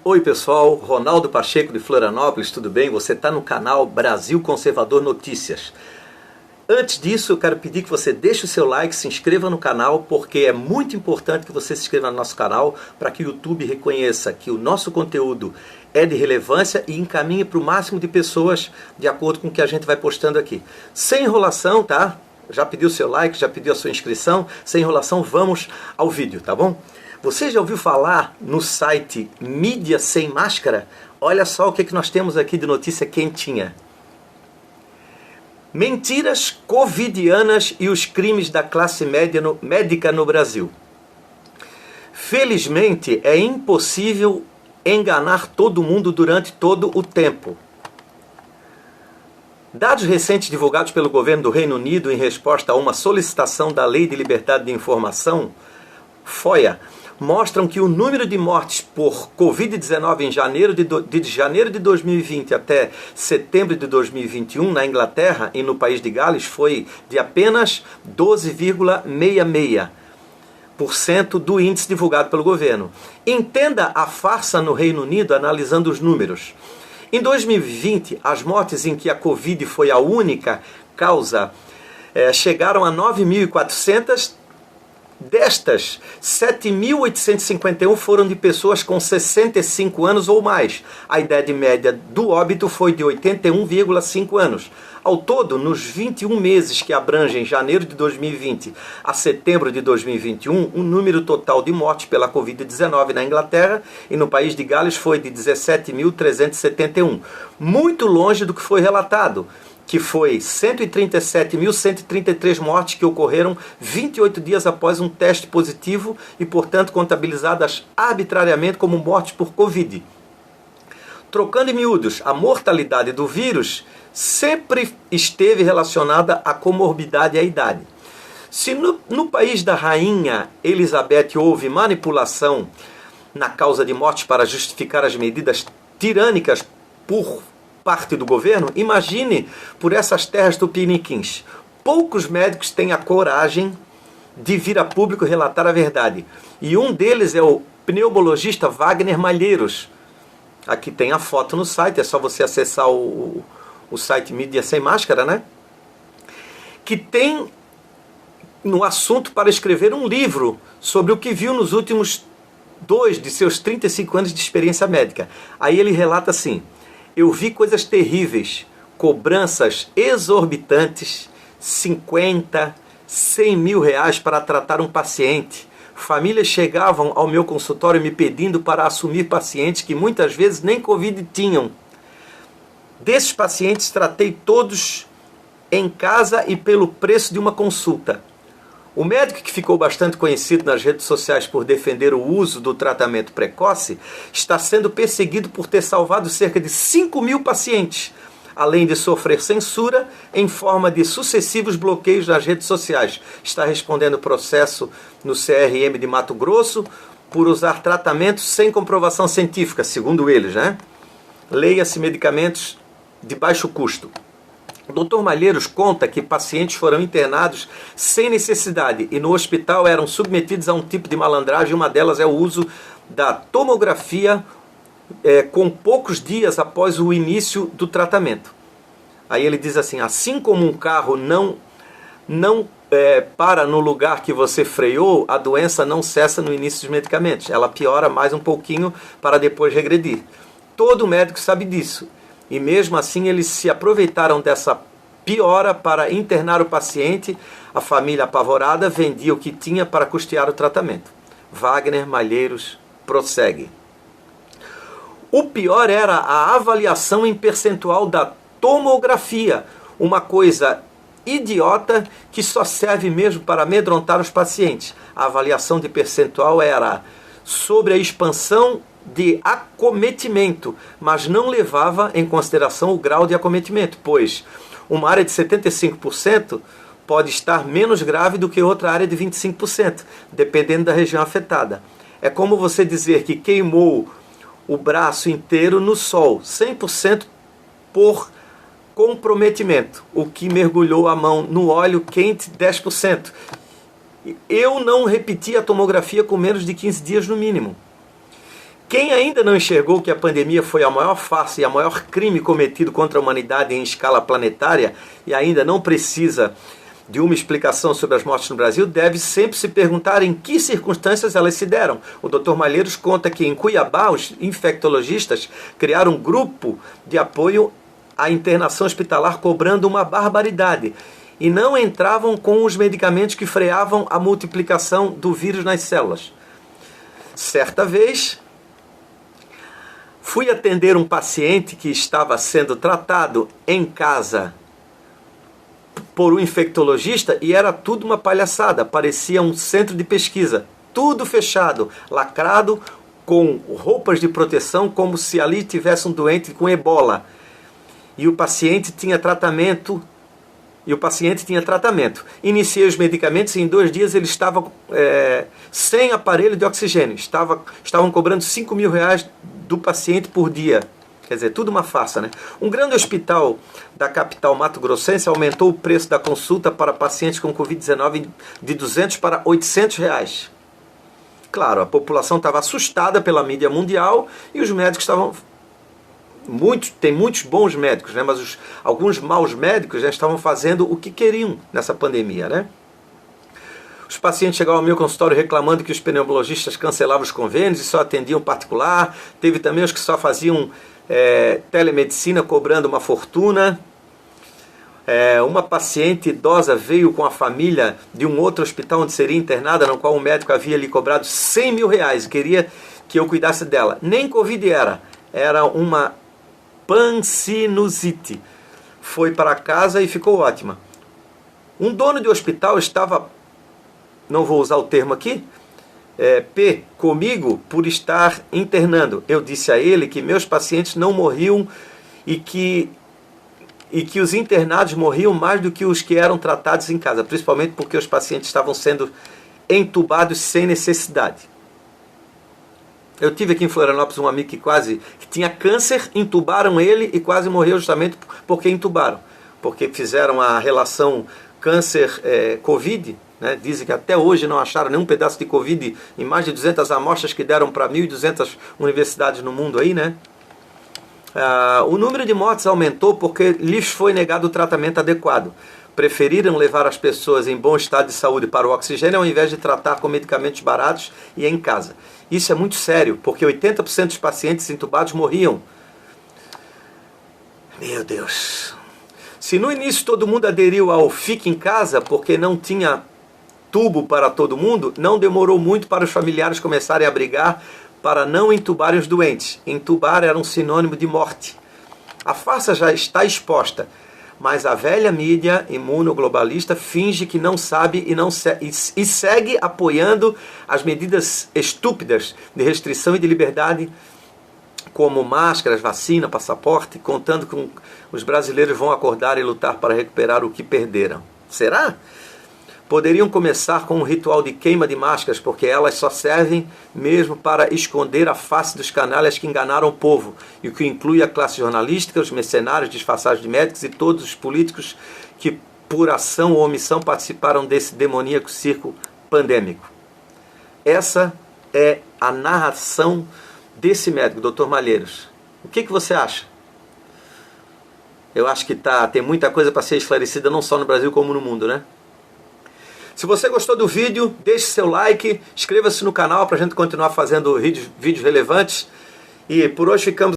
Oi pessoal, Ronaldo Pacheco de Florianópolis, tudo bem? Você está no canal Brasil Conservador Notícias. Antes disso, eu quero pedir que você deixe o seu like, se inscreva no canal, porque é muito importante que você se inscreva no nosso canal para que o YouTube reconheça que o nosso conteúdo é de relevância e encaminhe para o máximo de pessoas de acordo com o que a gente vai postando aqui. Sem enrolação, tá? Já pediu o seu like, já pediu a sua inscrição, sem enrolação, vamos ao vídeo, tá bom? Você já ouviu falar no site Mídia Sem Máscara? Olha só o que nós temos aqui de notícia quentinha. Mentiras covidianas e os crimes da classe médica no Brasil. Felizmente, é impossível enganar todo mundo durante todo o tempo. Dados recentes divulgados pelo governo do Reino Unido em resposta a uma solicitação da Lei de Liberdade de Informação, FOIA, mostram que o número de mortes por Covid-19 em janeiro de 2020 até setembro de 2021 na Inglaterra e no país de Gales foi de apenas 12,66% do índice divulgado pelo governo. Entenda a farsa no Reino Unido analisando os números. Em 2020, as mortes em que a Covid foi a única causa chegaram a 9.400. Destas, 7.851 foram de pessoas com 65 anos ou mais. A idade média do óbito foi de 81,5 anos. Ao todo, nos 21 meses que abrangem janeiro de 2020 a setembro de 2021, o número total de mortes pela Covid-19 na Inglaterra e no país de Gales foi de 17.371, muito longe do que foi relatado, que foi 137.133 mortes que ocorreram 28 dias após um teste positivo e, portanto, contabilizadas arbitrariamente como mortes por Covid. Trocando em miúdos, a mortalidade do vírus sempre esteve relacionada à comorbidade e à idade. Se no país da rainha Elizabeth houve manipulação na causa de morte para justificar as medidas tirânicas por parte do governo, imagine por essas terras tupiniquins. Poucos médicos têm a coragem de vir a público relatar a verdade. E um deles é o pneumologista Wagner Malheiros. Aqui tem a foto no site, é só você acessar o site Mídia Sem Máscara, né? Que tem no assunto para escrever um livro sobre o que viu nos últimos 2 de seus 35 anos de experiência médica. Aí ele relata assim: eu vi coisas terríveis, cobranças exorbitantes, 50, 100 mil reais para tratar um paciente. Famílias chegavam ao meu consultório me pedindo para assumir pacientes que muitas vezes nem Covid tinham. Desses pacientes tratei todos em casa e pelo preço de uma consulta. O médico, que ficou bastante conhecido nas redes sociais por defender o uso do tratamento precoce, está sendo perseguido por ter salvado cerca de 5 mil pacientes, além de sofrer censura em forma de sucessivos bloqueios nas redes sociais. Está respondendo processo no CRM de Mato Grosso por usar tratamentos sem comprovação científica, segundo eles, né? Leia-se medicamentos de baixo custo. O Dr. Malheiros conta que pacientes foram internados sem necessidade e no hospital eram submetidos a um tipo de malandragem. Uma delas é o uso da tomografia com poucos dias após o início do tratamento. Aí ele diz assim: assim como um carro não para no lugar que você freou, a doença não cessa no início dos medicamentos. Ela piora mais um pouquinho para depois regredir. Todo médico sabe disso. E mesmo assim eles se aproveitaram dessa piora para internar o paciente. A família apavorada vendia o que tinha para custear o tratamento. Wagner Malheiros prossegue. O pior era a avaliação em percentual da tomografia, uma coisa idiota que só serve mesmo para amedrontar os pacientes. A avaliação de percentual era sobre a expansão de acometimento, mas não levava em consideração o grau de acometimento, pois uma área de 75% pode estar menos grave do que outra área de 25%, dependendo da região afetada. É como você dizer que queimou o braço inteiro no sol, 100% por comprometimento, o que mergulhou a mão no óleo quente, 10%. Eu não repeti a tomografia com menos de 15 dias no mínimo. Quem ainda não enxergou que a pandemia foi a maior farsa e a maior crime cometido contra a humanidade em escala planetária e ainda não precisa de uma explicação sobre as mortes no Brasil, deve sempre se perguntar em que circunstâncias elas se deram. O Dr. Malheiros conta que em Cuiabá os infectologistas criaram um grupo de apoio à internação hospitalar cobrando uma barbaridade e não entravam com os medicamentos que freavam a multiplicação do vírus nas células. Certa vez, fui atender um paciente que estava sendo tratado em casa por um infectologista e era tudo uma palhaçada, parecia um centro de pesquisa, tudo fechado, lacrado, com roupas de proteção, como se ali tivesse um doente com ebola. E o paciente tinha tratamento. Iniciei os medicamentos e em 2 dias ele estava sem aparelho de oxigênio. Estavam cobrando R$5.000 do paciente por dia. Quer dizer, tudo uma farsa, né? Um grande hospital da capital mato-grossense aumentou o preço da consulta para pacientes com Covid-19 de R$200 para R$800. Claro, a população estava assustada pela mídia mundial e os médicos estavam... Tem muitos bons médicos, né? Mas alguns maus médicos já estavam fazendo o que queriam nessa pandemia, né? Os pacientes chegavam ao meu consultório reclamando que os pneumologistas cancelavam os convênios e só atendiam particular. Teve também os que só faziam telemedicina cobrando uma fortuna. Uma paciente idosa veio com a família de um outro hospital onde seria internada, no qual o médico havia lhe cobrado R$100.000 e queria que eu cuidasse dela. Nem Covid era uma pansinusite. Foi para casa e ficou ótima. Um dono de hospital estava, não vou usar o termo aqui, comigo por estar internando. Eu disse a ele que meus pacientes não morriam e que os internados morriam mais do que os que eram tratados em casa, principalmente porque os pacientes estavam sendo entubados sem necessidade. Eu tive aqui em Florianópolis um amigo que tinha câncer, entubaram ele e quase morreu justamente porque entubaram. Porque fizeram a relação câncer-Covid, né? Dizem que até hoje não acharam nenhum pedaço de Covid em mais de 200 amostras que deram para 1.200 universidades no mundo aí, né? O número de mortes aumentou porque lhes foi negado o tratamento adequado. Preferiram levar as pessoas em bom estado de saúde para o oxigênio ao invés de tratar com medicamentos baratos e em casa. Isso é muito sério, porque 80% dos pacientes entubados morriam. Meu Deus! Se no início todo mundo aderiu ao fique em casa porque não tinha tubo para todo mundo, não demorou muito para os familiares começarem a brigar para não entubarem os doentes. Entubar era um sinônimo de morte. A farsa já está exposta. Mas a velha mídia imunoglobalista finge que não sabe e segue apoiando as medidas estúpidas de restrição e de liberdade, como máscaras, vacina, passaporte, contando que os brasileiros vão acordar e lutar para recuperar o que perderam. Será? Poderiam começar com um ritual de queima de máscaras, porque elas só servem mesmo para esconder a face dos canalhas que enganaram o povo, e o que inclui a classe jornalística, os mercenários disfarçados de médicos e todos os políticos que, por ação ou omissão, participaram desse demoníaco circo pandêmico. Essa é a narração desse médico, Dr. Malheiros. O que você acha? Eu acho que tem muita coisa para ser esclarecida, não só no Brasil como no mundo, né? Se você gostou do vídeo, deixe seu like, inscreva-se no canal para a gente continuar fazendo vídeos relevantes. E por hoje ficamos